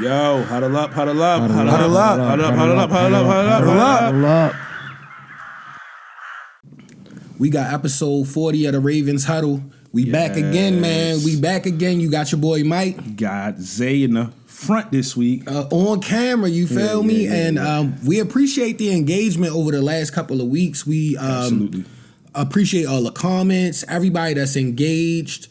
Yo, huddle up, huddle up, Huddle huddle up, up, huddle up, huddle up, huddle huddle up, up, huddle up, huddle up, huddle up, huddle up. huddle up. We got episode 40 of the Ravens Huddle. We back again, man. We back again. You got your boy Mike. Got Zay in the front this week. On camera, you feel me? Yeah. And we appreciate the engagement over the last couple of weeks. We Absolutely appreciate all the comments, everybody that's engaged.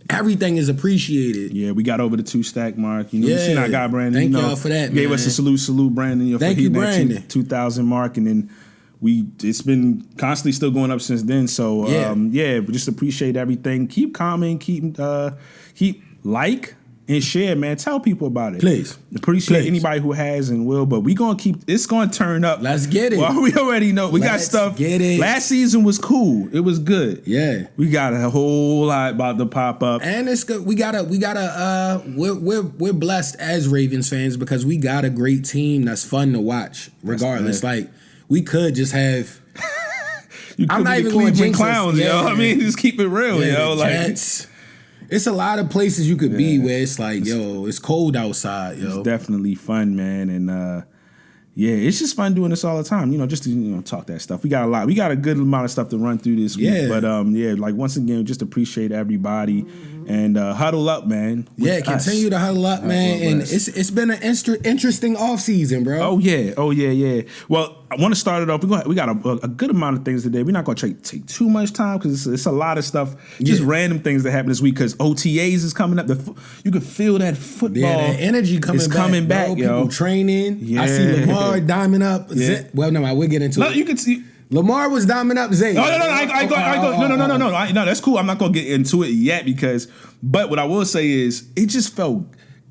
Everything is appreciated. Yeah, we got over the 2-stack mark. You know, you seen our guy Brandon. Thank you know, y'all for that, gave man. us a salute, Brandon. You know, Thank for you, hitting that Brandon. 2,000 mark, and then it's been constantly still going up since then. So we just appreciate everything. Keep commenting, keep like and share, man. Tell people about it. Please. Appreciate anybody who has and will, but we gonna keep it's gonna turn up. Let's get it. Well, we already know we got stuff. Get it. Last season was cool. It was good. Yeah. We got a whole lot about to pop up. And it's good. We're blessed as Ravens fans because we got a great team that's fun to watch. Regardless, like we could just have. I'm not even going to Cleveland Clowns, yo. I mean, just keep it real, yo. Like Jets. It's a lot of places you could be where it's like, yo, it's cold outside, yo. It's definitely fun, man, and it's just fun doing this all the time. You know, just to talk that stuff. We got a good amount of stuff to run through this week. But like once again, just appreciate everybody and huddle up, man. Continue to huddle up, man. And it's been an interesting off season, bro. Oh yeah. Well, I want to start it off. We got a good amount of things today. We're not going to take too much time because it's a lot of stuff, just random things that happen this week. Because OTAs is coming up. You can feel that football. Yeah, that energy coming back, bro. People training. Yeah. I see Lamar diming up. Yeah. Well, no, we'll get into it. No, you can see. Lamar was diming up Zay. No. No. That's cool. I'm not gonna get into it yet but what I will say is, it just felt.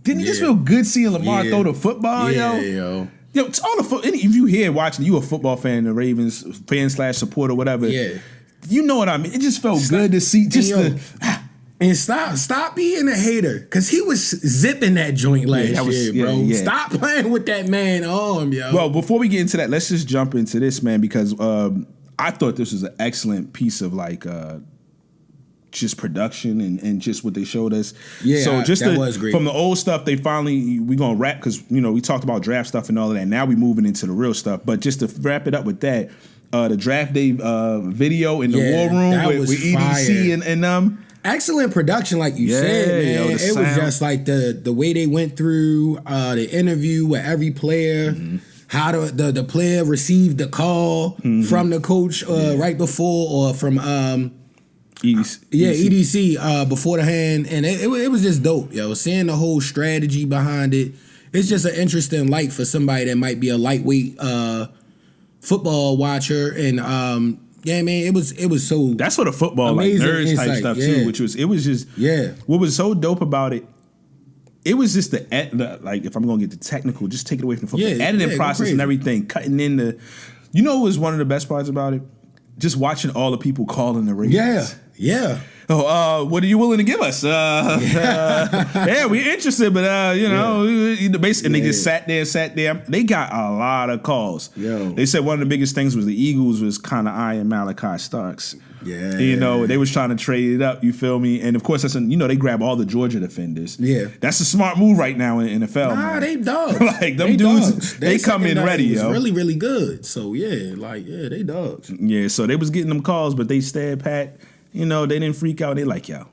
Didn't it just feel good seeing Lamar throw the football, yo? Yo, it's all the if you here watching, you a football fan, the Ravens fan / supporter, whatever. Yeah, you know what I mean. It just felt good to see. And stop being a hater, because he was zipping that joint last year, bro. Yeah. Stop playing with that man arm, yo. Well, before we get into that, let's just jump into this, man, because I thought this was an excellent piece of just production and just what they showed us. Yeah, so that was great. From the old stuff, we gonna wrap, because we talked about draft stuff and all of that. Now we moving into the real stuff. But just to wrap it up with that, the draft day video in the war room with EDC and excellent production, like you said, man. Yo, it was just like the way they went through the interview with every player. Mm-hmm. How the player received the call from the coach right before, or from EDC before the hand, and it was just dope, yo. Seeing the whole strategy behind it, it's just an interesting light for somebody that might be a lightweight football watcher, and man, it was so. That's what a football nerds insight, type stuff too, which was just what was so dope about it. It was just the if I'm gonna get the technical, just take it away from the football, the editing process and everything, cutting in the. You know what was one of the best parts about it? Just watching all the people calling the Ravens. Yeah. Oh, what are you willing to give us? We're interested, but basically, and they just sat there. They got a lot of calls. They said one of the biggest things was the Eagles was kind of eyeing Malachi Starks. Yeah, they was trying to trade it up. You feel me? And of course, they grab all the Georgia defenders. Yeah, that's a smart move right now in NFL. Nah, man. They dogs. Like them dudes, they come in ready. Yo, really, really good. So they dogs. Yeah, so they was getting them calls, but they stayed pat. They didn't freak out. They like, yo,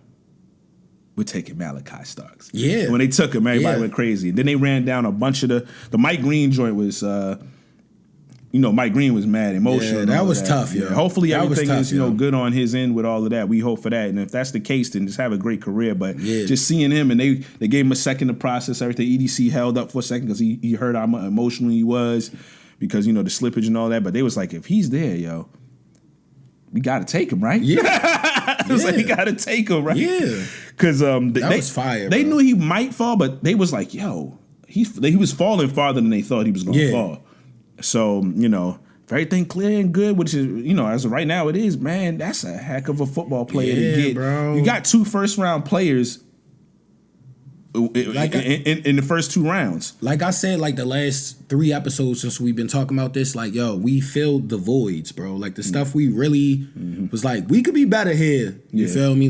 we're taking Malachi Starks. Yeah. And when they took him, everybody went crazy. Then they ran down a bunch of the Mike Green joint was, Mike Green was mad, emotional. Yeah, that was tough, yo. Hopefully everything is, good on his end with all of that. We hope for that. And if that's the case, then just have a great career. But just seeing him, and they gave him a second to process everything. EDC held up for a second because he heard how emotional he was because, the slippage and all that. But they was like, if he's there, yo, we got to take him, right? Yeah. It was like, you got to take him, right? Yeah. Because that was fire. They knew he might fall, but they was like, yo, he was falling farther than they thought he was going to fall. So, if everything clear and good, which is, as of right now it is, man, that's a heck of a football player to get. Bro. You got 2 first-round players in the first 2 rounds. Like I said, the last 3 episodes since we've been talking about this, we filled the voids, bro. The stuff we really was we could be better here. You feel me?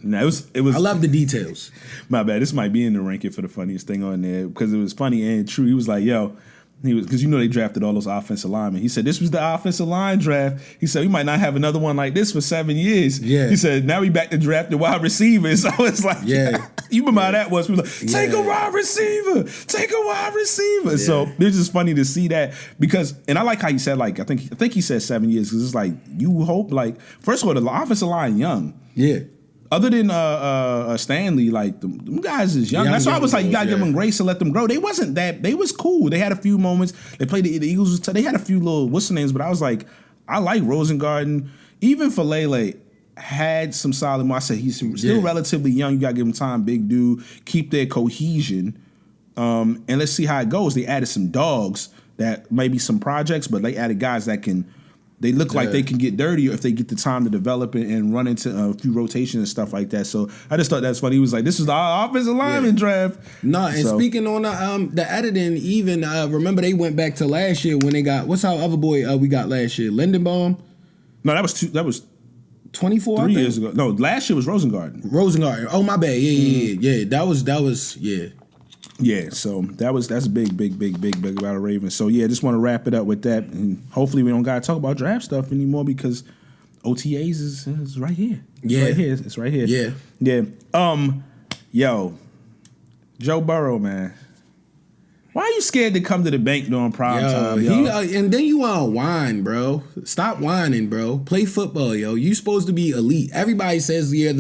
No, it was. I love the details. My bad. This might be in the ranking for the funniest thing on there because it was funny and true. He was like, "Yo." Because they drafted all those offensive linemen. He said this was the offensive line draft. He said we might not have another one like this for 7 years. Yeah. He said now we back to draft the wide receivers. So it's like, yeah, you remember how that was? We were like, take a wide receiver, take a wide receiver. Yeah. So it's just funny to see that because, and I like how he said like I think he said 7 years because it's like you hope like first of all the offensive line young. Yeah. Other than Stanley, like them guys is young. That's why I was like, you gotta give them grace and let them grow. They wasn't that. They was cool. They had a few moments. They played the Eagles. They had a few little what's the names, but I was like, I like Rosengarten. Even for Lele had some solid. I said he's still relatively young. You gotta give him time, big dude. Keep their cohesion, and let's see how it goes. They added some dogs that maybe some projects, but they added guys that can. They look like they can get dirty if they get the time to develop it and run into a few rotations and stuff like that. So I just thought that's funny. He was like, "This is the offensive lineman draft." No, and speaking on the editing, even remember they went back to last year when they got what's our other boy we got last year, Lindenbaum. No, that was 24 3 years ago. No, last year was Rosengarten. Oh my bad. Yeah. That was. Yeah, so that's big about the Ravens. So yeah, just want to wrap it up with that, and hopefully we don't gotta talk about draft stuff anymore because OTAs is right here. It's right here. Yeah. Yo, Joe Burrow, man. Why are you scared to come to the bank during prime time, yo? And then you want to whine, bro. Stop whining, bro. Play football, yo. You supposed to be elite. Everybody says you're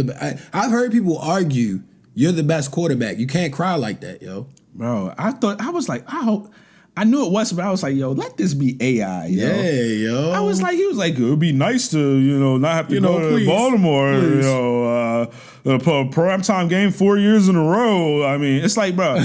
I've heard people argue. You're the best quarterback. You can't cry like that, yo. Bro, I knew it was, but I was like, yo, let this be AI, yo. Yeah, yo. He was like, it would be nice to, not have to go to Baltimore, primetime game 4 years in a row. I mean, it's like, bro.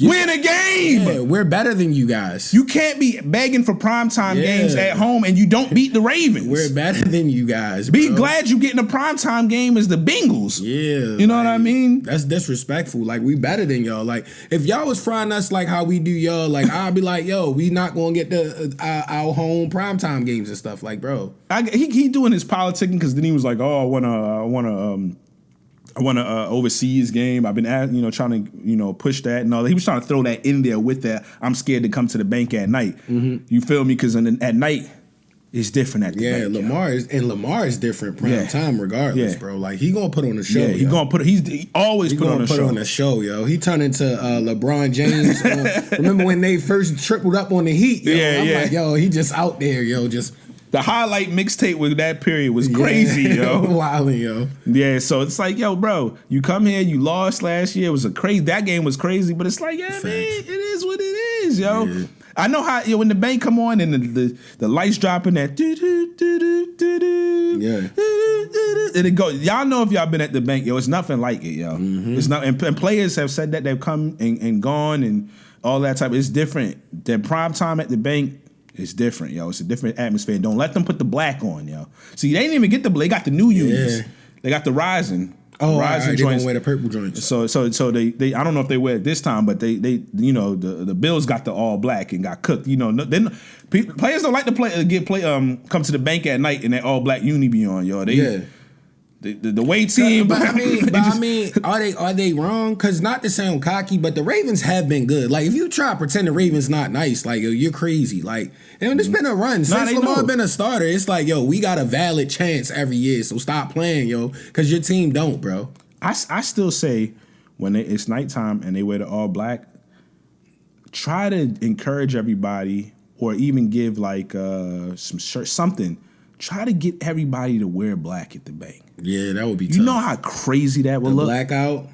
Win a game. Yeah, we're better than you guys. You can't be begging for primetime games at home and you don't beat the Ravens. We're better than you guys. Be glad you getting a primetime game as the Bengals. Yeah. You know what I mean? That's disrespectful. Like, we better than y'all. Like, if y'all was frying us like how we do y'all, like, I'd be like, yo, we not going to get our home primetime games and stuff. Like, bro. He doing his politicking because then he was like, oh, I want to oversee his game. I've been trying to push that and all that. He was trying to throw that in there with that. I'm scared to come to the bank at night. Mm-hmm. You feel me? Because at night it's different at the bank. Lamar is different prime time regardless, bro. Like he gonna put on a show. Yeah, he always put on a show, yo. He turned into LeBron James. Remember when they first tripled up on the Heat? Yo? I'm like, yo, he just out there, yo, just. The highlight mixtape with that period was crazy, yo. Wilding, yo. Yeah, so it's like, yo, bro, you come here, you lost last year. It was that game was crazy, but it's like, man, it is what it is, yo. Yeah. I know how when the bank come on and the lights dropping that and it goes. Y'all know if y'all been at the bank, yo, it's nothing like it, yo. Mm-hmm. It's not, and players have said that they've come and gone and all that type. It's different. Their prime time at the bank. It's different, yo. It's a different atmosphere. Don't let them put the black on, yo. See, they didn't even get they got the new units. Yeah. They got the Rising. Oh, Rising joints. They don't wear the purple joints. So they I don't know if they wear it this time, but they the Bills got the all black and got cooked. Players don't like to come to the bank at night and that all black uni be on, yo. The away team, but I mean, are they wrong? Because not to sound cocky, but the Ravens have been good. Like if you try to pretend the Ravens not nice, like yo, you're crazy. Like it's been a run since Lamar been a starter. It's like yo, we got a valid chance every year, so stop playing, yo, because your team don't, bro. I still say when it's nighttime and they wear the all black, try to encourage everybody or even give like some shirt, something. Try to get everybody to wear black at the bank. Yeah, that would be tough. You know how crazy that would look? Blackout?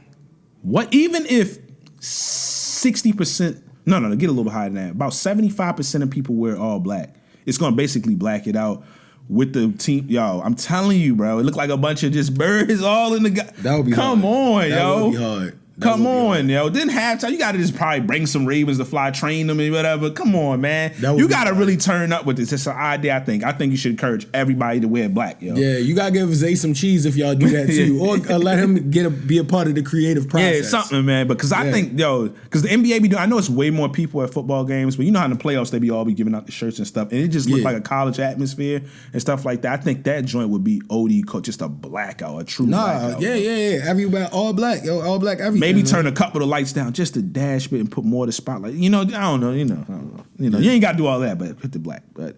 What? Even if 60%, no, get a little bit higher than that. About 75% of people wear all black. It's going to basically black it out with the team. Yo, I'm telling you, bro. It looked like a bunch of just birds all in the... That would be Come hard. on, yo. That would be hard. Come on, yo. Then halftime, you got to just probably bring some Ravens to fly, train them and whatever. Come on, man. You got to really turn up with this. It's an idea, I think. I think you should encourage everybody to wear black, yo. Yeah, you got to give Zay some cheese if y'all do that too. Or let him be a part of the creative process. Yeah, something, man. Because I think, because the NBA be doing, I know it's way more people at football games, but you know how in the playoffs they all be giving out the shirts and stuff. And it just looked like a college atmosphere and stuff like that. I think that joint would be OD, just a blackout, a true blackout. Yeah. Everywhere, all black, yo, all black, everything. Maybe turn a couple of the lights down just a dash bit and put more of the spotlight. I don't know. You ain't got to do all that, but hit the black. But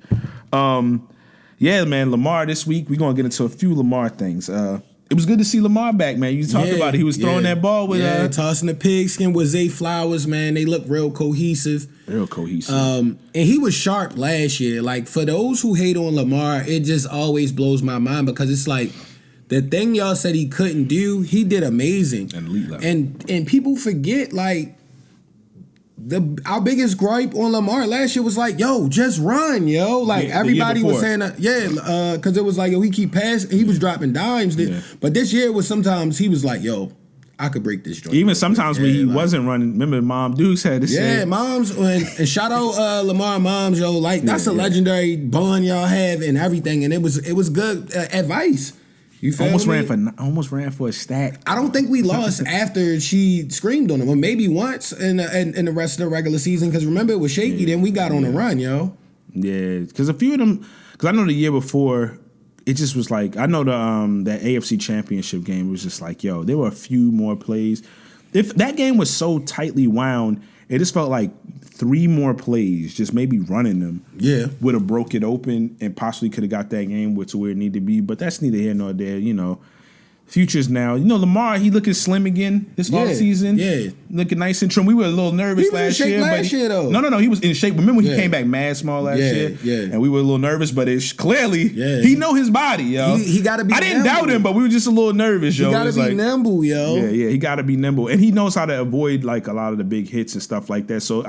yeah, man, Lamar this week, we're going to get into a few Lamar things. It was good to see Lamar back, man. You talked about it. He was throwing that ball with... tossing the pigskin with Zay Flowers, man. They look real cohesive. And he was sharp last year. Like, for those who hate on Lamar, it just always blows my mind because it's like, the thing y'all said he couldn't do, he did amazing. And elite level. And people forget, like, our biggest gripe on Lamar last year was like, yo, just run, yo. Like, everybody was saying that, because it was like, yo, he keep passing. He was dropping dimes. But this year was sometimes he was like, yo, I could break this joint. Even sometimes when he wasn't running, remember Mom Dukes had this. Yeah, Moms, and shout out Lamar Moms, yo. Like, that's a legendary bond y'all have and everything. And it was good advice. You feel almost ran for a stack. I don't think we lost after she screamed on him, or maybe once in the rest of the regular season. Because remember, it was shaky. Then we got on the run, yo. Yeah, because a few of them. Because I know the year before, it just was like, I know that AFC Championship game was just like, yo, there were a few more plays. If that game was so tightly wound, it just felt like 3 more plays, just maybe running them, would have broke it open and possibly could have got that game to where it needed to be. But that's neither here nor there, Futures now. Lamar, he looking slim again this offseason. Yeah. Looking nice and trim. We were a little nervous last year. Though. No, he was in shape. Remember when he came back mad small last year? Yeah. And we were a little nervous, but it's clearly he know his body, yo. He got to be I didn't doubt him, but we were just a little nervous, yo. He got to be nimble, yo. Yeah, he got to be nimble. And he knows how to avoid, like, a lot of the big hits and stuff like that. So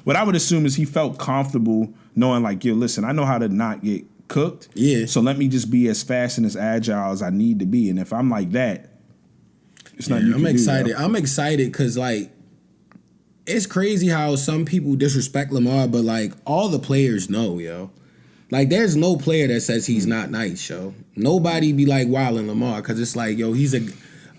what I would assume is he felt comfortable knowing, like, yo, listen, I know how to not get cooked. Yeah. So let me just be as fast and as agile as I need to be. And if I'm like that, it's not. I'm excited. I'm excited because, like, it's crazy how some people disrespect Lamar, but, like, all the players know, yo. Like, there's no player that says he's not nice, yo. Nobody be like wilding Lamar because it's like, yo, he's a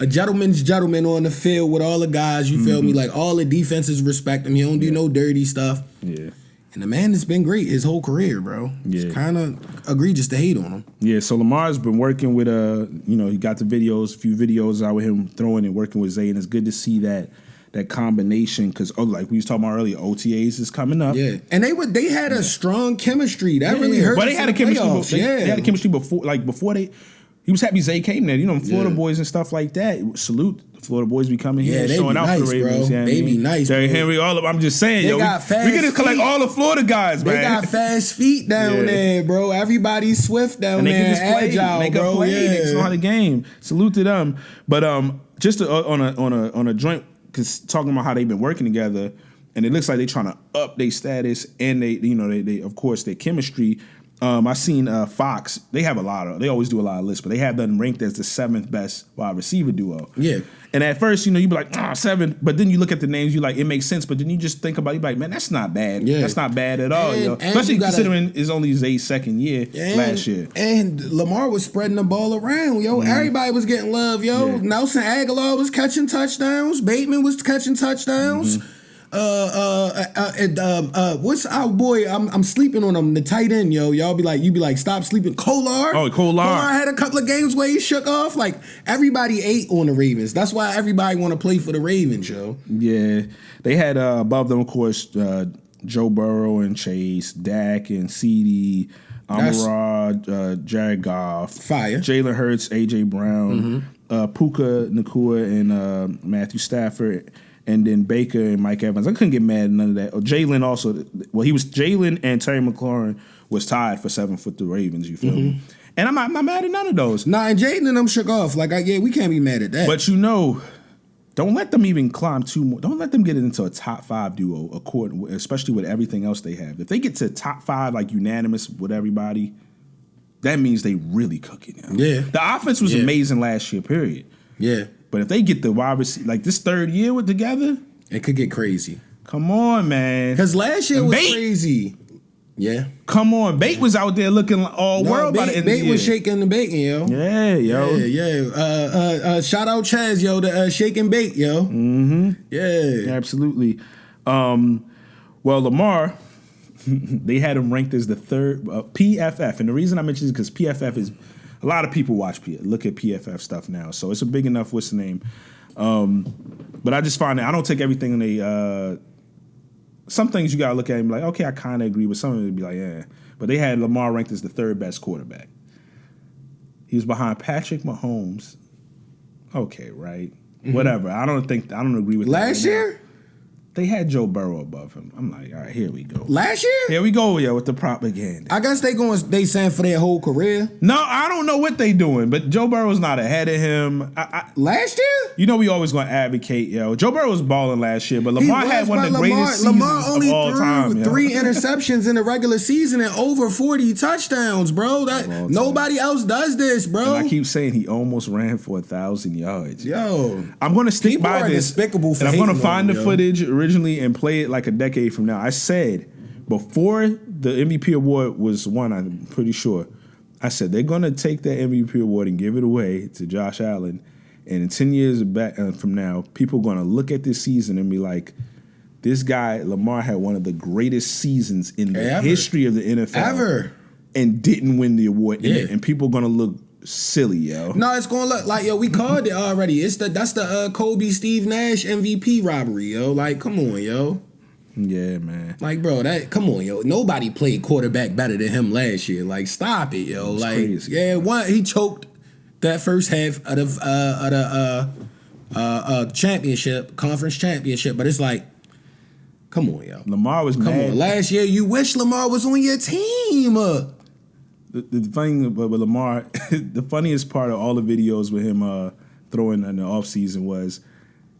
gentleman's gentleman on the field with all the guys. You feel me? Like, all the defenses respect him. He don't do no dirty stuff. Yeah. And the man has been great his whole career, bro. Yeah. It's kind of egregious to hate on him. Yeah, so Lamar's been working with, he got a few videos out with him throwing and working with Zay, and it's good to see that combination because, like we was talking about earlier, OTAs is coming up. Yeah, and they had a strong chemistry. That really hurt. But they had a chemistry before. They had a chemistry before they. He was happy Zay came there. Florida boys and stuff like that. Salute the Florida boys be coming here showing out for the Ravens. Bro. They be nice, Derrick Henry, all of them. I'm just saying, we got to collect all the Florida guys, man. They got fast feet down there, bro. Everybody's swift down there. They can just play. Agile, they can play. They just know how to game. Salute to them. But just on a joint, because talking about how they've been working together, and it looks like they're trying to up their status and they of course their chemistry. I seen Fox. They have they always do a lot of lists, but they have them ranked as the 7th best wide receiver duo. Yeah. And at first, you be like, 7, but then you look at the names, you like, it makes sense. But then you just think about it, you be like, man, that's not bad. Yeah. That's not bad at all, yo. Especially considering it's only Zay's second year last year. And Lamar was spreading the ball around, yo. Everybody was getting love, yo. Yeah. Nelson Aguilar was catching touchdowns. Bateman was catching touchdowns. What's our boy? I'm sleeping on him. The tight end, yo. You be like, stop sleeping. Kolar. Oh, Kolar had a couple of games where he shook off. Like, everybody ate on the Ravens. That's why everybody want to play for the Ravens, yo. Yeah, they had above them, of course, Joe Burrow and Chase, Dak and CD, Amon-Ra, Jared Goff, fire, Jalen Hurts, AJ Brown, Puka Nacua, and Matthew Stafford. And then Baker and Mike Evans. I couldn't get mad at none of that. Jalen also. Well, Jalen and Terry McLaurin was tied for 7th with the Ravens. You feel me? And I'm not mad at none of those. Nah, and Jaden and them shook off. Like, we can't be mad at that. But don't let them even climb too more. Don't let them get into a top 5 duo, especially with everything else they have. If they get to top 5, like unanimous with everybody, that means they really cooking now. Yeah. The offense was amazing last year, period. Yeah. But if they get the wide receiver, like this third year with together, it could get crazy. Come on, man. Because last year was crazy. Yeah. Come on. Bait was out there looking all world by the end of the year. Bait was shaking the bacon, yo. Yeah, yo. Yeah. Shout out Chaz, yo, the shaking bait, yo. Mm-hmm. Yeah. Absolutely. Well, Lamar, they had him ranked as the third PFF. And the reason I mention this is because PFF is, a lot of people look at PFF stuff now. So it's a big enough, what's the name? But I just find that I don't take everything they some things you gotta look at and be like, okay, I kind of agree with some of it. Be like, yeah. But they had Lamar ranked as the third best quarterback. He was behind Patrick Mahomes. Okay, right. Mm-hmm. Whatever. I don't agree with that. Last year? They had Joe Burrow above him. I'm like, all right, here we go. Last year? Here we go, with the propaganda. I guess they saying for their whole career. No, I don't know what they doing, but Joe Burrow's not ahead of him. Last year? You know we always going to advocate, Joe Burrow was balling last year, but Lamar had one of the greatest seasons of all time. Lamar only threw 3 interceptions in the regular season and over 40 touchdowns, bro. Nobody else does this, bro. And I keep saying he almost ran for 1,000 yards. Yo. I'm going to stick by this. Despicable for and I'm going to find the yo. footage originally and play it like a decade from now. I said before the MVP award was won, I'm pretty sure, I said they're going to take that MVP award and give it away to Josh Allen. And in 10 years back from now, people are going to look at this season and be like, this guy, Lamar, had one of the greatest seasons in the history of the NFL. Ever. And didn't win the award. Yeah. And people are going to look silly, yo. No, it's going to look like, we called it already. That's the Kobe Steve Nash MVP robbery, yo. Like, come on, yo. Yeah, man. Like, bro, come on, yo. Nobody played quarterback better than him last year. Like, stop it, yo. Like, crazy. He choked that first half of the championship, conference championship, but it's like, come on, yo. Lamar was mad. Come on. Last year, you wish Lamar was on your team. The thing with Lamar, the funniest part of all the videos with him throwing in the offseason was,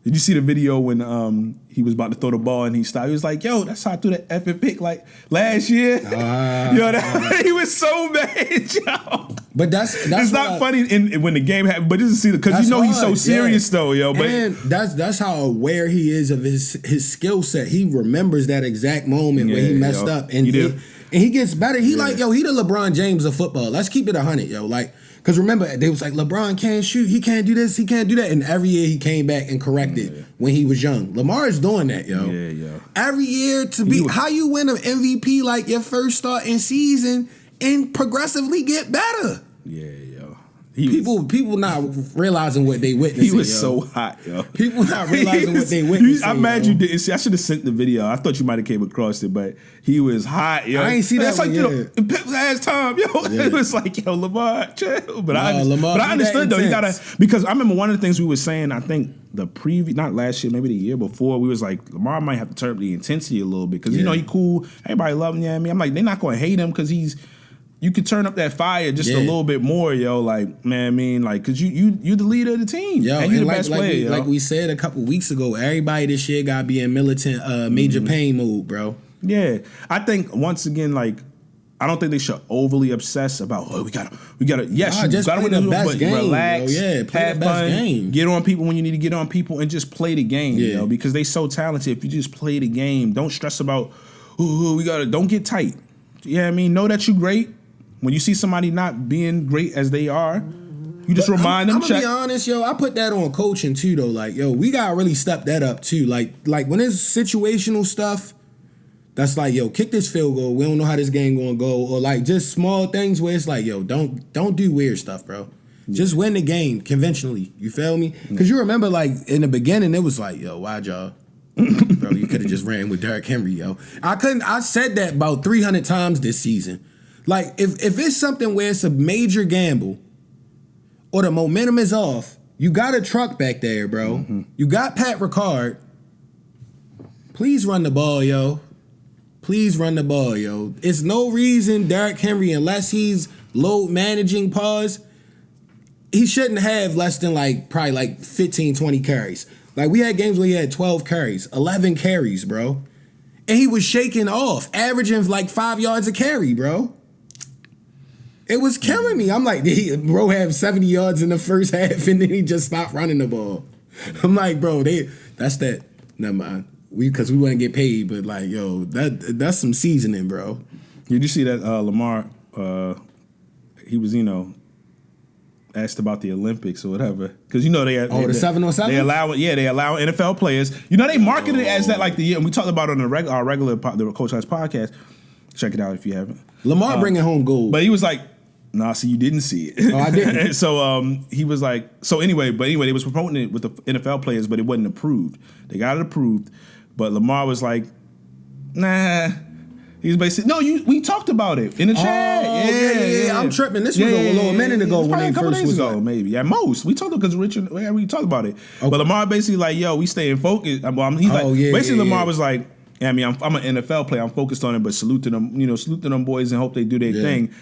did you see the video when he was about to throw the ball and he stopped? He was like, yo, that's how I threw that epic pick like last year. He was so mad, yo. But that's it's not funny when the game happened, but just to see because you know he's so serious though, yo. But and that's how aware he is of his skill set. He remembers that exact moment when he messed up, and he gets better. He like, yo, he the LeBron James of football. Let's keep it 100, yo. Like, because remember, they was like, LeBron can't shoot, he can't do this, he can't do that, and every year he came back and corrected when he was young. Lamar is doing that, yo. Yeah, yo. Every year how you win an MVP like your first starting season and progressively get better. Yeah, yo. People not realizing what they witnessing. He was so hot, yo. People not realizing what they witnessing. I'm mad you didn't see. I should have sent the video. I thought you might have came across it, but he was hot, yo. I ain't see that. That's like last time, yo. It was like, yo, Lamar, chill. But I understood though. You gotta, because I remember one of the things we were saying. I think the not last year, maybe the year before, we was like, Lamar might have to turn up the intensity a little bit because you know he cool. Everybody love him. Yeah, I'm like, they're not going to hate him because you could turn up that fire just a little bit more, yo. Like, man, I mean, like, cause you the leader of the team, yo, and you the best player. Like we said a couple weeks ago, everybody this year got to be in militant, major pain mode, bro. Yeah, I think once again, like, I don't think they should overly obsess about. Oh, we gotta. Yes, you gotta win the best game. Relax, play the best game. Get on people when you need to get on people, and just play the game, yo. Because they so talented. If you just play the game, don't stress about. Don't get tight. Yeah, I mean, know that you're great. When you see somebody not being great as they are, you just remind them. I'm gonna be honest, yo. I put that on coaching too, though. Like, yo, we gotta really step that up too. Like when there's situational stuff, that's like, yo, kick this field goal. We don't know how this game gonna go, or like just small things where it's like, yo, don't do weird stuff, bro. Just win the game conventionally. You feel me? Because you remember, like in the beginning, it was like, yo, why'd y'all? Bro, you could have just ran with Derrick Henry, yo. I said that about 300 times this season. Like, if it's something where it's a major gamble or the momentum is off, you got a truck back there, bro. Mm-hmm. You got Pat Ricard. Please run the ball, yo. Please run the ball, yo. It's no reason Derrick Henry, unless he's load managing pause, he shouldn't have less than probably 15, 20 carries. Like, we had games where he had 12 carries, 11 carries, bro. And he was shaking off, averaging 5 yards a carry, bro. It was killing me. I'm like, bro had 70 yards in the first half, and then he just stopped running the ball. I'm like, bro, that's that. Never mind. Because we wouldn't get paid, but like, yo, that's some seasoning, bro. Did you see that Lamar? He was, asked about the Olympics or whatever, because the 7-on-7. They allow NFL players. They marketed it as that like the year, and we talked about it on the regular the Coach House podcast. Check it out if you haven't. Lamar bringing home gold, but he was like, "Nah, see, you didn't see it." Oh, I didn't. So he was like, anyway, they was promoting it with the NFL players, but it wasn't approved. They got it approved, but Lamar was like, "Nah." He's basically we talked about it in the chat. Yeah. I'm tripping. This was a little minute ago when they first was ago, maybe at most. We talked because Richard. We talked about it. Okay. But Lamar basically like, yo, we staying focused. Lamar was like, I mean, I'm an NFL player. I'm focused on it, but salute to them, salute to them boys and hope they do their thing.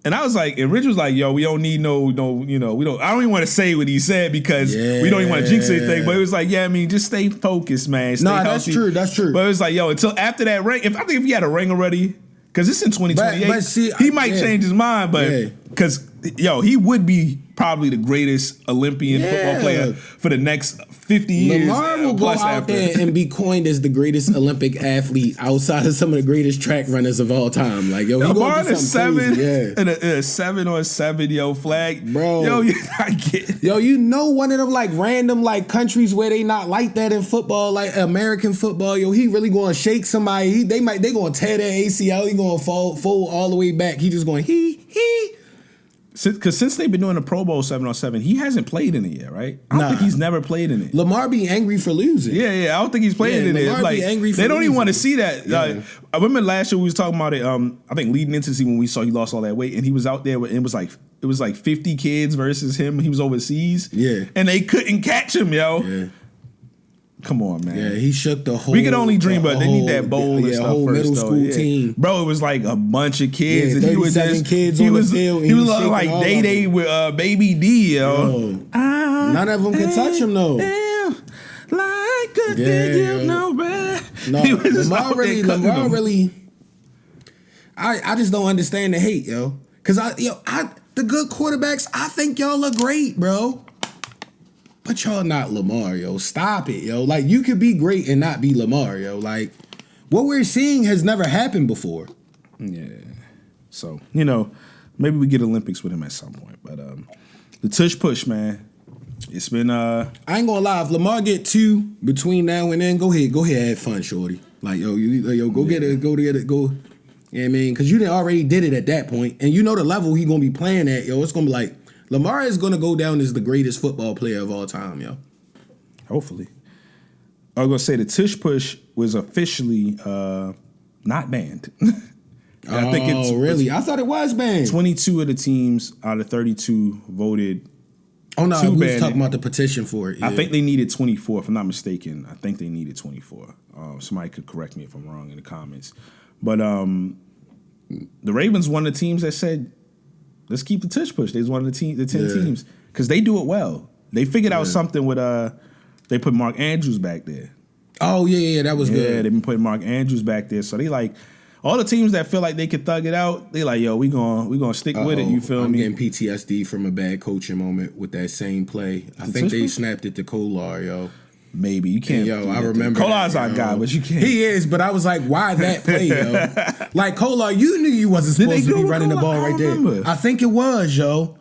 And I was like, and Rich was like, yo, we don't need no, we don't. I don't even want to say what he said because we don't even want to jinx anything. But it was like, just stay focused, man. Stay healthy. That's true. But it was like, yo, until after that ring, if he had a ring already, because it's in 2028, he might change his mind. But because he would be probably the greatest Olympian football player for the next 50 years. Lamar will go out there and be coined as the greatest Olympic athlete outside of some of the greatest track runners of all time. Like, he Lamar in a 7-on-7 flag, bro. I get it. One of them like random like countries where they not like that in football, like American football. He really going to shake somebody. They going to tear their ACL. He going to fold all the way back. He just going he. Because since they've been doing the Pro Bowl 7-on-7, he hasn't played in it yet, right? I don't think he's never played in it. Lamar be angry for losing. Yeah, I don't think he's played in it. Like, they don't even want to see that. Yeah. I remember last year we was talking about it. I think leading into the season when we saw he lost all that weight, and he was out there, and it was like 50 kids versus him. He was overseas, and they couldn't catch him, yo. Yeah. Come on, man. Yeah, he shook the whole. We could only dream, but they need that bowl and stuff whole first. Middle school team, bro. It was like a bunch of kids, and he was just kids on the field. He was like Day with Baby D, yo. None of them could touch him though. Like a thing, No, Lamar really. I just don't understand the hate, yo. Cause the good quarterbacks, I think y'all are great, bro. But y'all not Lamar, yo. Stop it, yo. Like, you could be great and not be Lamar, yo. Like, what we're seeing has never happened before. Yeah. So, maybe we get Olympics with him at some point. But the tush push, man. It's been I ain't gonna lie, if Lamar get 2 between now and then, go ahead, have fun, shorty. Like, go get it, go. You know what I mean? Because you already did it at that point, and you know the level he gonna be playing at, yo. It's gonna be like, Lamar is going to go down as the greatest football player of all time, yo. Hopefully. I was going to say the tush push was officially not banned. I think it's really? I thought it was banned. 22 of the teams out of 32 voted. Oh, no, we was talking about the petition for it. Yeah. I think they needed 24, if I'm not mistaken. I think they needed 24. Somebody could correct me if I'm wrong in the comments. But the Ravens, one of the teams that said, let's keep the tush push. They was one of the 10 teams because they do it well. They figured out something with they put Mark Andrews back there. Oh yeah, that was good. Yeah, they've been putting Mark Andrews back there. So they like all the teams that feel like they could thug it out. They like, yo, we gonna stick with it. You feel me? I'm getting PTSD from a bad coaching moment with that same play. I think they snapped it to Kolar, yo. Maybe you can't. Yo, I remember. Kolar's our guy, but you can't. He is, but I was like, why that play, yo? Like, Kolar, you knew you wasn't supposed to be running the ball right there. I think it was, yo.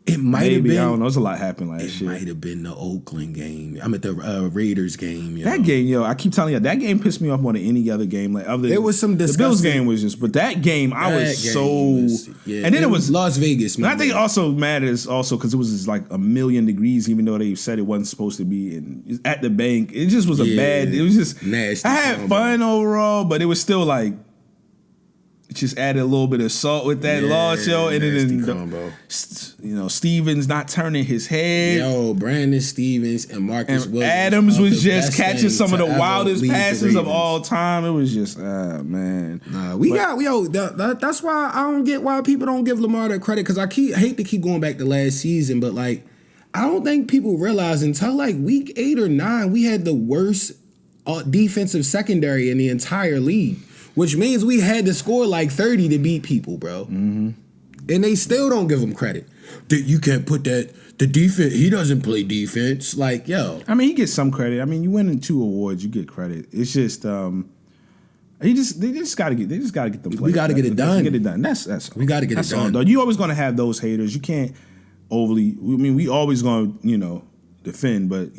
It might have been. I don't know. There's a lot happened last year. It might have been the Oakland game. I'm at the Raiders game. Yo. That game, yo, I keep telling you, that game pissed me off more than any other game. Like there was some disgusting. The Bills game was just, but that game, I was so. And then it was Las Vegas. Man, I think it also matters also because it was just like 1,000,000 degrees, even though they said it wasn't supposed to be. And at the bank, it just was a bad. It was just nasty. I had fun overall, but it was still like. Just added a little bit of salt with that loss, yo, and then Stevens not turning his head. Yo, Brandon Stevens and Marcus Williams. Adams was just catching some of the wildest passes of all time. It was just, man. Nah, that's why I don't get why people don't give Lamar that credit because I hate to keep going back to last season, but like I don't think people realize until like week 8 or 9 we had the worst defensive secondary in the entire league. Which means we had to score like 30 to beat people, bro. Mm-hmm. And they still don't give him credit. You can't put that, the defense, he doesn't play defense. Like, yo. I mean, he gets some credit. I mean, you win in 2 awards, you get credit. It's just, they just gotta get them players. We gotta get it done. Get it done. That's we gotta get it done. All, though. You always gonna have those haters. You can't overly. I mean, we always gonna defend, but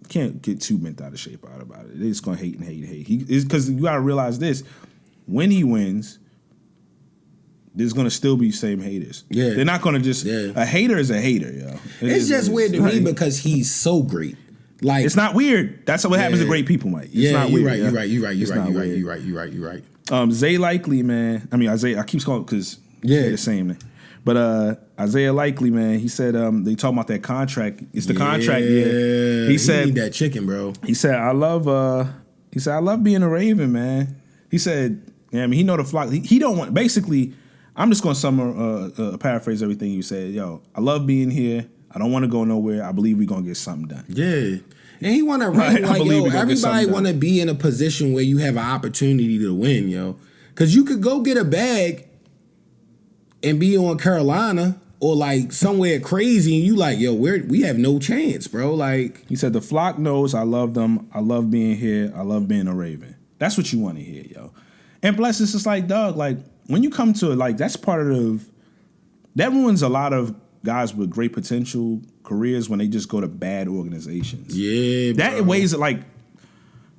can't get too bent out of shape about it. They're just gonna hate and hate and hate. Because you gotta realize this: when he wins, there's gonna still be same haters. Yeah, they're not gonna just. Yeah. A hater is a hater, yo. It's just weird to me because he's so great. Like, it's not weird. That's what happens to great people, Mike. It's not weird. You're right. Zay Likely, man. I mean, Isaiah. I keep calling because they're the same. But Isaiah Likely, man. He said they talking about that contract. It's the contract year. He said need that chicken, bro. He said I love being a Raven, man. He said, yeah, I mean, he know the flock. He don't want. Basically, I'm just gonna paraphrase everything you said. Yo, I love being here. I don't want to go nowhere. I believe we're going to get something done. Yeah. And he want to run like, yo, everybody want to be in a position where you have an opportunity to win, yo. Because you could go get a bag and be on Carolina or like somewhere crazy and you like, yo, we have no chance, bro. Like, he said, the flock knows I love them. I love being here. I love being a Raven. That's what you want to hear, yo. And plus, it's just like, dog, like, when you come to it, like, that's part of, that ruins a lot of guys with great potential careers when they just go to bad organizations. Yeah, that bro. Ways that, like,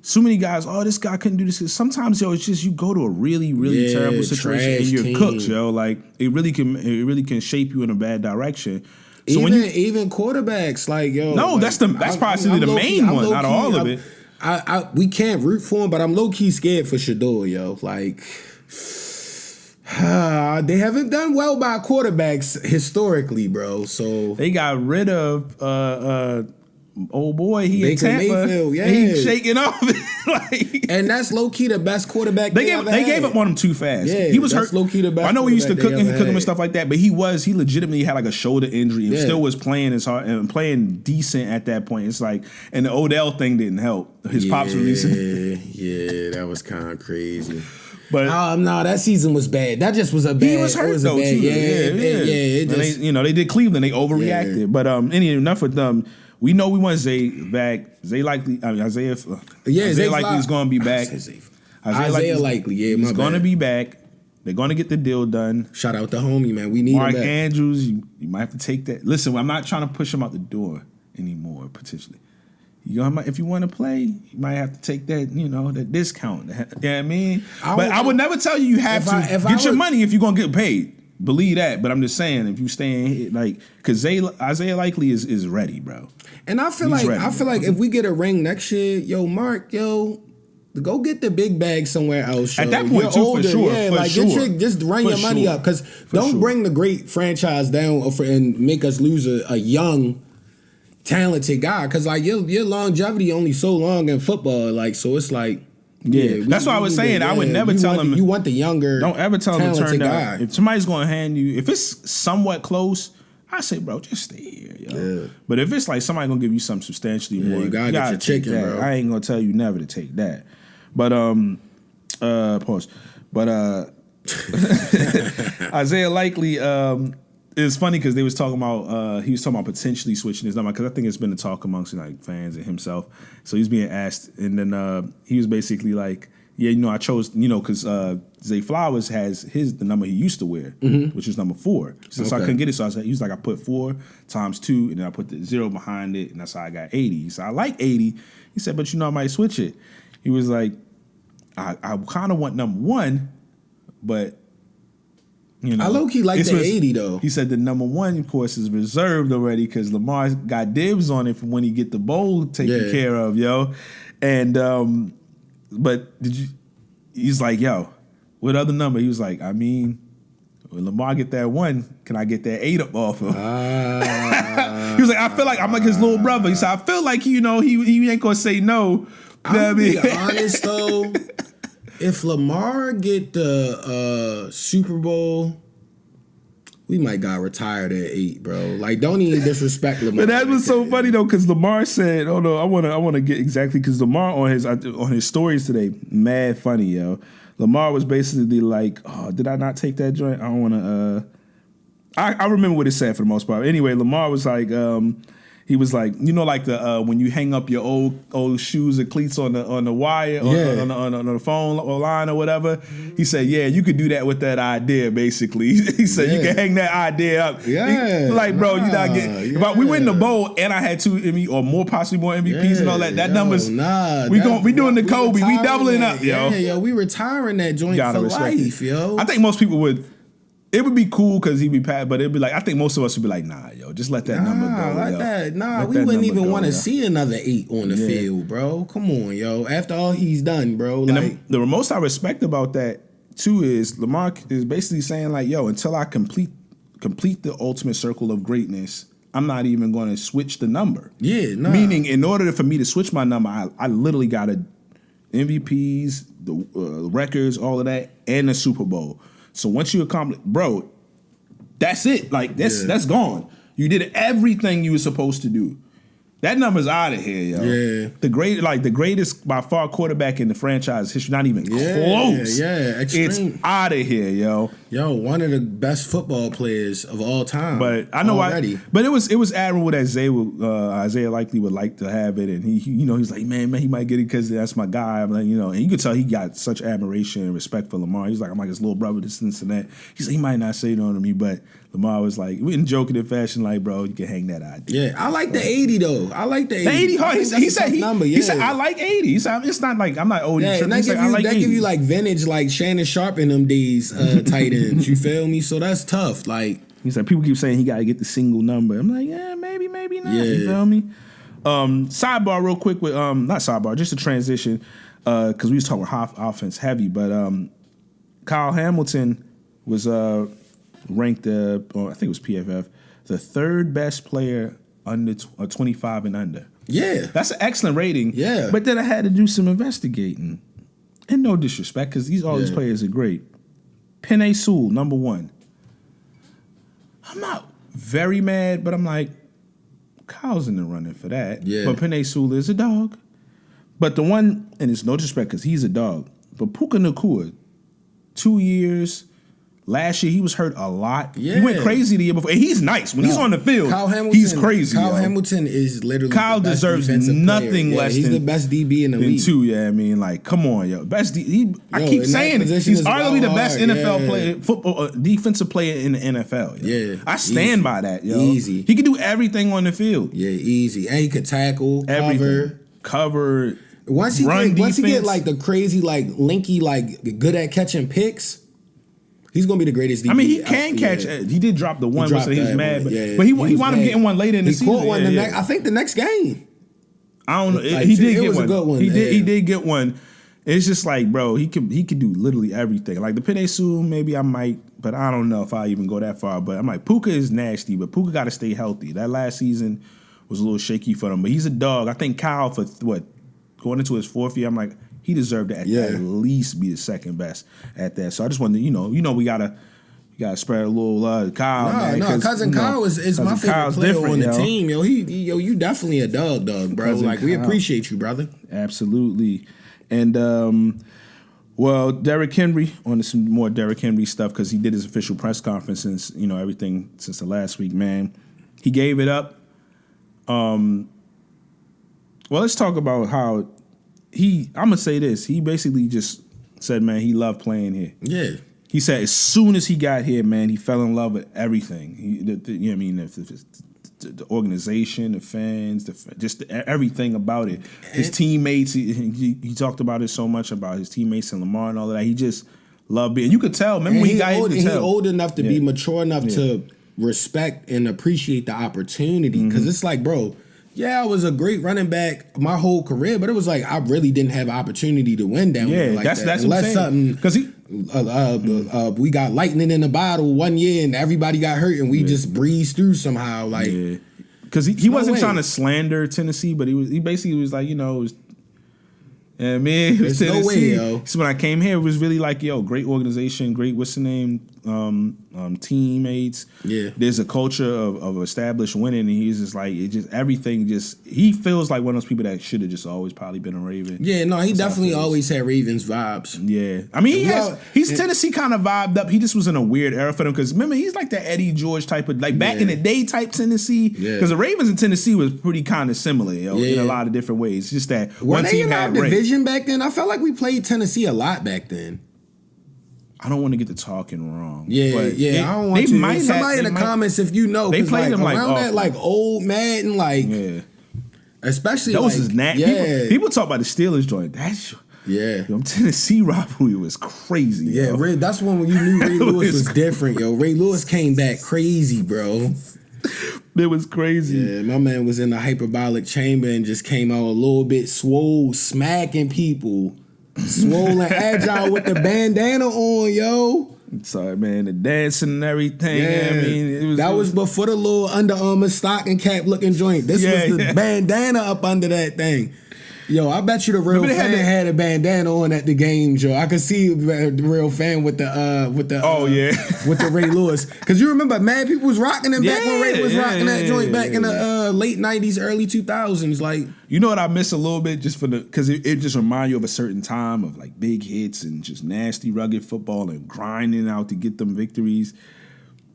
so many guys, this guy couldn't do this. Sometimes, yo, it's just you go to a really, really terrible situation and you're cooked, yo. Like, it really can shape you in a bad direction. So even quarterbacks, like, yo. No, like, that's probably the main one out of all of it. We can't root for him, but I'm low key scared for Shador, yo. Like, they haven't done well by quarterbacks historically, bro. So they got rid of old boy. He Baker in Tampa. Mayfield, yeah. He's shaking off. And that's low key the best quarterback they gave up on him too fast. Yeah, he was hurt. Low key the best. I know we used to cook him and stuff like that, but he legitimately had like a shoulder injury and still was playing his hard and playing decent at that point. It's like, and the Odell thing didn't help. His pops released. Yeah, that was kind of crazy. But no, that season was bad. That just was a bad. He was hurt though too. Yeah. They did Cleveland. They overreacted. Yeah. But anyway, enough with them. We know we want Zay back. Zay Likely. I mean, Isaiah Likely is going to be back. Isaiah Likely. Yeah, he's going to be back. They're going to get the deal done. Shout out to homie, man. We need Mark him back. Andrews. You might have to take that. Listen, I'm not trying to push him out the door anymore. Potentially. If you want to play, you might have to take that, that discount. You know what I mean? I would never tell you have to get your money if you're going to get paid. Believe that. But I'm just saying, if you stay in here, like, because Isaiah Likely is ready, bro. And I feel like if we get a ring next year, yo, Mark, go get the big bag somewhere else. Yo. At that point, too, older, for sure. Yeah, for like, sure. Just run your money up. Because don't bring the great franchise down and make us lose a young, talented guy, because like your longevity only so long in football, like, so it's like, that's why I was saying I would never tell him you want the younger, don't ever tell him to turn guy. down. If somebody's going to hand you, if it's somewhat close, I say, bro, just stay here, yo. Yeah. But if it's like somebody gonna give you something substantially more, you gotta get your chicken, that. bro. I ain't gonna tell you never to take that. But pause. But Isaiah Likely, it's funny because they was talking about he was talking about potentially switching his number, because I think it's been a talk amongst like fans and himself. So he's being asked, and then he was basically like, I chose, because Zay Flowers has the number he used to wear, which is number 4. So I couldn't get it. So he was like, I put 4 times 2, and then I put the 0 behind it, and that's how I got 80. He said, I like 80. He said, but I might switch it. He was like, I kind of want number 1, but I low-key like the 80 though. He said the number 1, of course, is reserved already because Lamar got dibs on it from when he get the bowl taken care of, yo. And but he's like, yo, what other number? He was like, I mean, when Lamar get that 1, can I get that 8 up off him? He was like, I feel like I'm like his little brother. He said, I feel like he ain't gonna say no. I'll be honest though. If Lamar get the Super Bowl, we might got retired at 8, bro. Like, don't even disrespect Lamar. But that was so funny though, because Lamar said, "Oh no, I want to get exactly," because Lamar on his stories today, mad funny, yo. Lamar was basically like, "Oh, did I not take that joint? I don't want to. I remember what it said for the most part. Anyway, Lamar was like, he was like, like the when you hang up your old shoes and cleats on the wire on the phone or line or whatever. He said, yeah, you could do that with that idea. Basically, he said you can hang that idea up. Yeah, like bro, you not getting. If we win the bowl and I had 2 MVP or more, possibly more MVPs and all that. That numbers. We doing the Kobe. We doubling up, yo. Yeah, yo, we retiring that joint for life, yo. I think most people would. It would be cool because he'd be pat, but it'd be like I think most of us would be like, nah, yo, just let that number go. Like yo. that. Nah, we wouldn't even want to see another 8 on the field, bro. Come on, yo. After all he's done, bro. Like and the most I respect about that too is Lamar is basically saying like, yo, until I complete the ultimate circle of greatness, I'm not even going to switch the number. Yeah, nah. Meaning, in order for me to switch my number, I literally got to MVPs, the records, all of that, and the Super Bowl. So once you accomplish, bro, that's it. Like that's gone. You did everything you were supposed to do. That number's out of here, yo. Yeah. The greatest by far quarterback in the franchise history, not even close. Yeah, extreme. It's out of here, yo. Yo, one of the best football players of all time. But I know already. But it was admirable that Isaiah likely would like to have it, and he he's like, man, he might get it because that's my guy. I'm like, and you could tell he got such admiration and respect for Lamar. He's like, I'm like his little brother, this and that. He's like, he might not say no to me, but Lamar was like, in joking fashion, like, bro, you can hang that idea. Yeah, I like the 80 though. I like the 80. The 80 hard. He said I like 80. He said it's not like I'm not old. Yeah, and that give you like vintage, like Shannon Sharp in them days tight ends. You feel me? So that's tough. Like he's like, people keep saying he got to get the single number. I'm like, yeah, maybe not. Yeah. You feel me? Sidebar real quick with not sidebar, just a transition because we was talking offense heavy, but Kyle Hamilton was ranked I think it was PFF the 3rd best player under 25 and under. Yeah, that's an excellent rating. Yeah, but then I had to do some investigating, and no disrespect because all these players are great. Penei Sewell, number 1. I'm not very mad, but I'm like, Kyle's in the running for that. Yeah. But Penei Sewell is a dog. But the one, and it's no disrespect because he's a dog, but Puka Nacua, 2 years. Last year, he was hurt a lot. Yeah. He went crazy the year before. And he's nice. When he's on the field, he's crazy. Kyle Hamilton is literally Kyle the best deserves nothing less he's than the best DB in the league. 2, yeah, I mean, like, come on, yo. Best I keep saying it. He's arguably the best NFL player, football defensive player in the NFL. Yo. Yeah. I stand by that, yo. Easy. He can do everything on the field. Yeah, easy. And he could tackle, cover. Once he get like the crazy, like linky, like good at catching picks, he's gonna be the greatest DB. I mean, he can catch. He did drop the one, so he was mad. But he wound up getting one later in the season. He caught one I think the next game. I don't know. Like, he did get was one. A good one. He did get one. It's just like, bro, he could do literally everything. Like the Penei Sewell, maybe I might, but I don't know if I even go that far. But I'm like, Puka is nasty, but Puka got to stay healthy. That last season was a little shaky for him, but he's a dog. I think Kyle for going into his 4th year, I'm like, he deserved to at least be the 2nd best at that. So I just wanted to, we gotta spread a little Kyle. Man, cousin Kyle is my favorite Kyle's player on the yo. team. Yo, you definitely a dog, bro. Cousin like we Kyle. appreciate you, brother. Absolutely. And Derrick Henry, on some more Derrick Henry stuff because he did his official press conference since everything since the last week. Man, he gave it up. Well, let's talk about how I'm gonna say this. He basically just said, man, he loved playing here. Yeah. He said as soon as he got here, man, he fell in love with everything. The organization, the fans, just everything about it. His teammates, he talked about it so much about his teammates and Lamar and all of that. He just loved being. You could tell. Remember when he got here? He's old enough to be mature enough to respect and appreciate the opportunity. Because it's like, bro, I was a great running back my whole career, but it was like I really didn't have opportunity to win down there like that. That's unless something because we got lightning in the bottle one year and everybody got hurt and we just breezed through somehow. Like, because he wasn't trying to slander Tennessee, but he basically was like, it was Tennessee. No way, yo. So when I came here, it was really like, great organization, great what's the name, teammates. Yeah. There's a culture of established winning, and he's just like everything. He feels like one of those people that should have just always probably been a Raven. Yeah, no, he definitely always had Ravens vibes. Yeah, I mean he's Tennessee kind of vibed up. He just was in a weird era for them because remember he's like that Eddie George type of like back in the day type Tennessee. Because the Ravens in Tennessee was pretty kind of similar, in a lot of different ways. Just that one team had division back then. I felt like we played Tennessee a lot back then. I don't want to get to talking wrong. Yeah, I don't want to. Somebody in the comments if you know. They played them around that like old Madden, especially those is nasty. Yeah. People talk about the Steelers joint. That's Tennessee rivalry was crazy. Yeah, yo. That's when you knew Ray Lewis was different, yo. Ray Lewis came back crazy, bro. It was crazy. Yeah, my man was in the hyperbolic chamber and just came out a little bit swole, smacking people. Swole and agile with the bandana on, yo. Sorry, man. The dancing and everything. Yeah. I mean, that was before the little Under Armour stocking cap looking joint. This was the bandana up under that thing. Yo, I bet you the real fan had a bandana on at the games, yo. I could see the real fan with the with the Ray Lewis, because you remember mad people was rocking them back when Ray was rocking that joint back in the late 90s, early 2000s. Like, you know what I miss a little bit just because it just remind you of a certain time of like big hits and just nasty rugged football and grinding out to get them victories.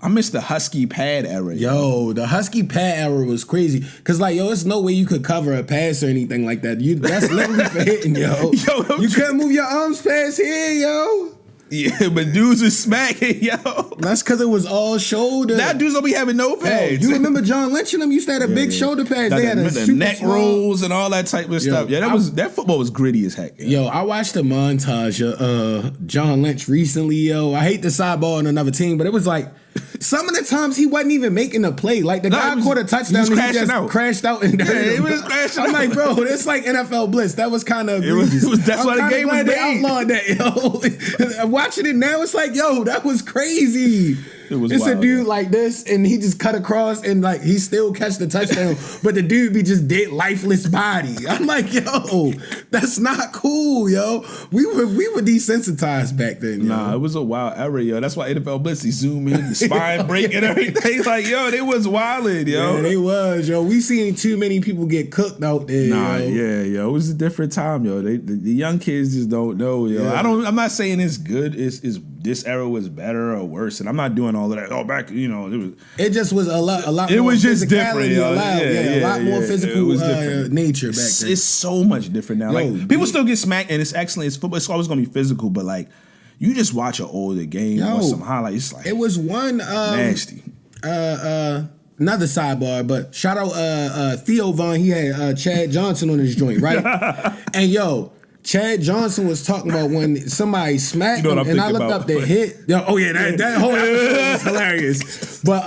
I miss the Husky pad era. Yo, the Husky pad era was crazy. Cause like, it's no way you could cover a pass or anything like that. That's literally for hitting, yo. You couldn't move your arms past here, yo. Yeah, but dudes was smacking, yo. That's because it was all shoulder. Now dudes don't be having no pads. You remember John Lynch and them used to have a big shoulder pads. They had the neck rolls and all that type of stuff. Yeah, that football was gritty as heck. Yo, I watched a montage of John Lynch recently, yo. I hate to sidebar on another team, but it was like some of the times he wasn't even making a play. Like the guy caught a touchdown and he just crashed out and he was crashing out. I'm like, bro, that's like NFL blitz. That was kind of that's why the game was they outlawed that, yo. Watching it now, it's like, yo, that was crazy. It's wild, a dude like this, and he just cut across, and like he still catch the touchdown, but the dude be just dead, lifeless body. I'm like, yo, that's not cool, yo. We were desensitized back then. Yo. Nah, it was a wild era, yo. That's why NFL Blitz, he zoom in, the spine break and everything. Like, yo, they was wildin', yo. Yeah, they was, yo. We seen too many people get cooked out there. Nah, yo. It was a different time, yo. The young kids just don't know, yo. Yeah. I'm not saying it's good. It's this era was better or worse, and I'm not doing all of that. Oh, back, it just was a lot. It more was just different, yo. A lot more physical nature back then. It's so much different now. Yo, like people still get smacked, and it's excellent. It's football. It's always gonna be physical, but like you just watch an older game or some highlights. It's like it was one nasty. Another sidebar, but shout out Theo Vaughn. He had Chad Johnson on his joint, right? And yo. Chad Johnson was talking about when somebody smacked him, and I looked up the hit. Yo, that whole episode was hilarious. But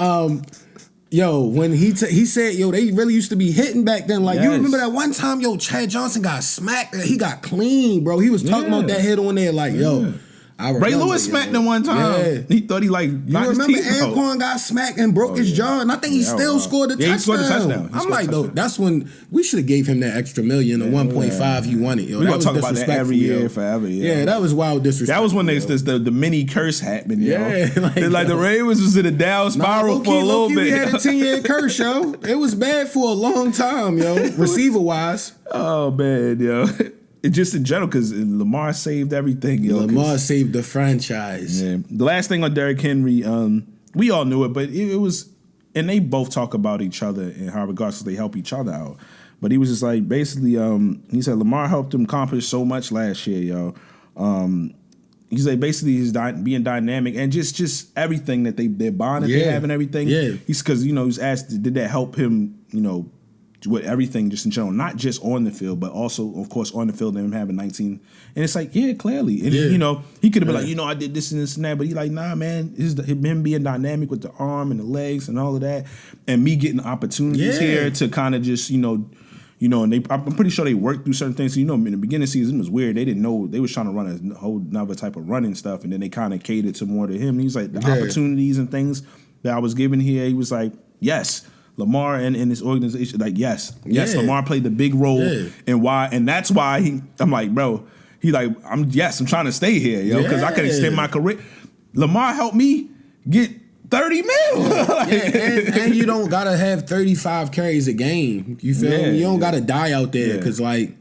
when he said, yo, they really used to be hitting back then. Like, you remember that one time, yo, Chad Johnson got smacked. He got clean, bro. He was talking about that hit on there, like, yo. Ray Lewis smacked him one time. Yeah. He thought he like. You remember Anquan got smacked and broke his jaw, and I think he still scored the touchdown. He scored the touchdown. I'm like, though, that's when we should have gave him that extra million or 1.5 he wanted. Yo, we gonna talk about that every year forever. Yeah, that was wild disrespect. That was when the mini curse happened. Yo. Yeah, like the Ravens was in a down spiral for a little bit. We had a 10-year curse, yo. It was bad for a long time, yo. Receiver wise. Oh man, yo. Just in general, because Lamar saved everything. Yo, Lamar saved the franchise. Yeah. The last thing on Derrick Henry, we all knew it, but it was, and they both talk about each other in how regards they help each other out. But he was just like, basically, he said Lamar helped him accomplish so much last year, yo. He's like, basically, he's being dynamic and just everything that their bond that they have and everything. Yeah. He's because, he was asked, did that help him, with everything just in general, not just on the field, but also, of course, on the field and him having 19. And it's like, yeah, clearly. And, he could have been like, I did this and this and that. But he's like, nah, man, him being dynamic with the arm and the legs and all of that. And me getting opportunities here to kind of just, and I'm pretty sure they worked through certain things. So, in the beginning of the season, it was weird. They didn't know. They was trying to run a whole nother type of running stuff. And then they kind of catered to more to him. And he's like, the opportunities and things that I was given here, he was like, yes. Lamar and his organization, like, yes, Lamar played the big role, and that's why I'm like, bro, I'm trying to stay here, yo, because I can extend my career. Lamar helped me get 30 mil. And you don't gotta have 35 carries a game. You feel me? You don't gotta die out there because like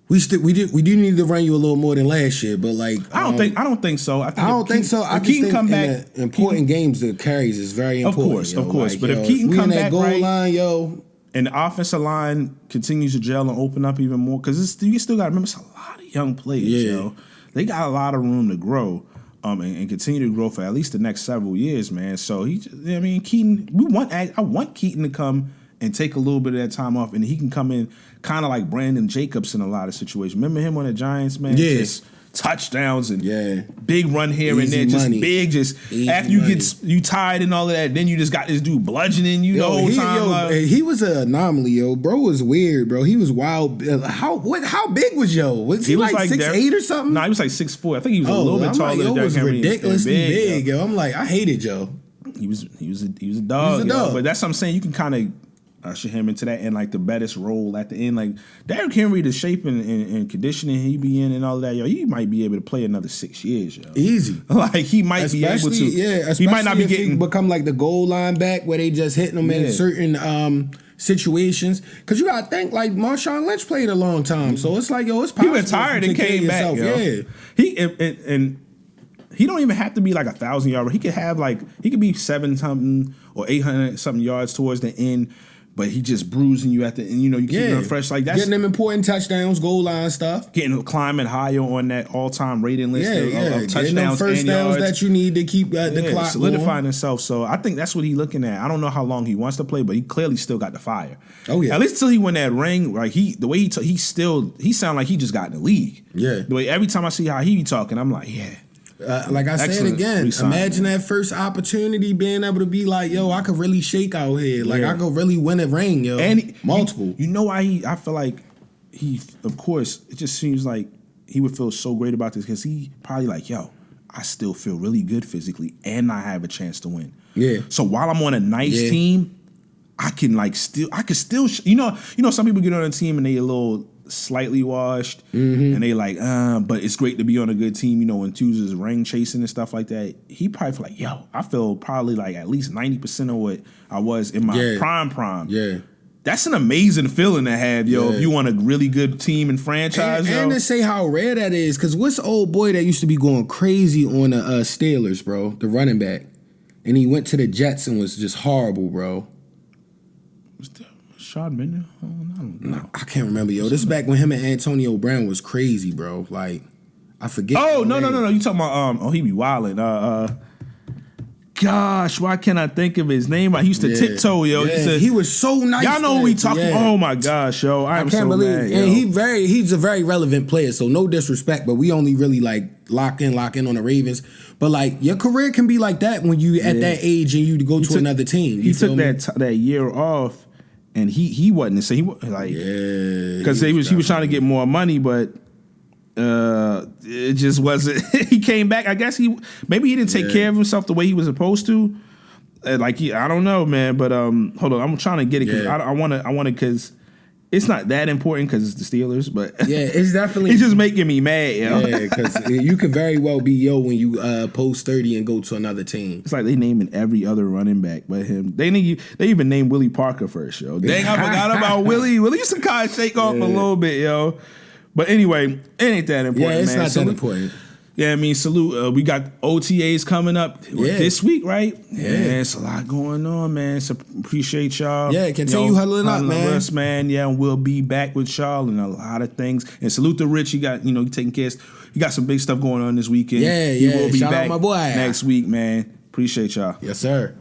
we do need to run you a little more than last year. But like I don't think so. I don't think so. I just think come back, in important games, the carries is very important. Of course. Like, but if Keaton come back goal right, line, and the offensive line continues to gel and open up even more, because you still got to remember it's a lot of young players, yo. They got a lot of room to grow. And continue to grow for at least the next several years, man. So Keaton, I want Keaton to come and take a little bit of that time off, and he can come in kind of like Brandon Jacobs in a lot of situations. Remember him on the Giants, man? Yeah. Just touchdowns and big run here Easy and there, money. After you get you tired and all of that, then you just got this dude bludgeoning you the whole time. He was an anomaly, yo. Bro was weird, bro. He was wild. How big was yo? Was he like 6'8" or something? No, he was like 6'4". I think he was a little bit taller. Yo was ridiculously big, yo. I'm like, I hated Joe. He was a dog. But that's what I'm saying. You can kind of usher him into that in like the baddest role at the end. Like Derrick Henry, the shape and conditioning he be in and all that, yo, he might be able to play another 6 years, yo. Easy. Like he might be able to. Yeah, he might not be getting become like the goal line back where they just hitting him in certain situations. Because you gotta think like Marshawn Lynch played a long time, so it's like it's possible. He retired and came back. Yo. Yeah, he don't even have to be like 1,000 yards. He could be 7-something or 800-something yards towards the end. But he just bruising you at the end. You keep him fresh. Like that's getting them important touchdowns, goal line stuff. Climbing higher on that all-time rating list of touchdowns getting them first and downs yards that you need to keep the clock solidifying himself. So I think that's what he's looking at. I don't know how long he wants to play, but he clearly still got the fire. Oh yeah. At least until he win that ring. Like he sound like he just got in the league. Yeah. The way every time I see how he be talking, I'm like, like I said again, imagine that first opportunity being able to be like, yo, I could really shake out here. Like, I could really win a ring, yo. And multiple. You know why I feel like of course, it just seems like he would feel so great about this because he probably like, yo, I still feel really good physically and I have a chance to win. Yeah. So while I'm on a nice team, I can still, some people get on a team and they a little slightly washed and they like, but it's great to be on a good team, and chooses ring chasing and stuff like that. He probably feel like, yo, I feel probably like at least 90% of what I was in my prime. Yeah. That's an amazing feeling to have, yo. If you want a really good team and franchise, and to say how rare that is, because what's the old boy that used to be going crazy on the Steelers, bro, the running back, and he went to the Jets and was just horrible, bro. Shad Mender? I don't know. No, I can't remember, yo. This is back when him and Antonio Brown was crazy, bro. Like, I forget. Oh, no. You talking about, he be wildin'. Gosh, why can't I think of his name? He used to tiptoe, yo. He was so nice. Y'all know who we talking about. Oh, my gosh, yo. I can't so believe mad, yo. And he's a very relevant player, so no disrespect, but we only really, like, lock in on the Ravens. But, like, your career can be like that when you at that age and you go to another team. He took that year off. And he wasn't so he like because he was trying to get more money, but it just wasn't. He came back. I guess maybe he didn't take care of himself the way he was supposed to. I don't know, man. But hold on, I'm trying to get it because I want to because it's not that important because it's the Steelers. But it's definitely it's just making me mad, yo. Yeah, because you could very well be yo when you post 30 and go to another team. It's like they naming every other running back but him. They even named Willie Parker first, yo. Dang, I forgot about Willie. Willie used to kind of shake off a little bit, yo. But anyway, it ain't that important, man. It's not that important. Yeah, I mean, salute. We got OTAs coming up this week, right? Yeah, it's a lot going on, man. So appreciate y'all. Yeah, continue huddling up, man. Us, man. Yeah, and we'll be back with y'all and a lot of things. And salute to Rich. You got, you taking care. You got some big stuff going on this weekend. Yeah, He will be Shout back out my boy next week, man. Appreciate y'all. Yes, sir.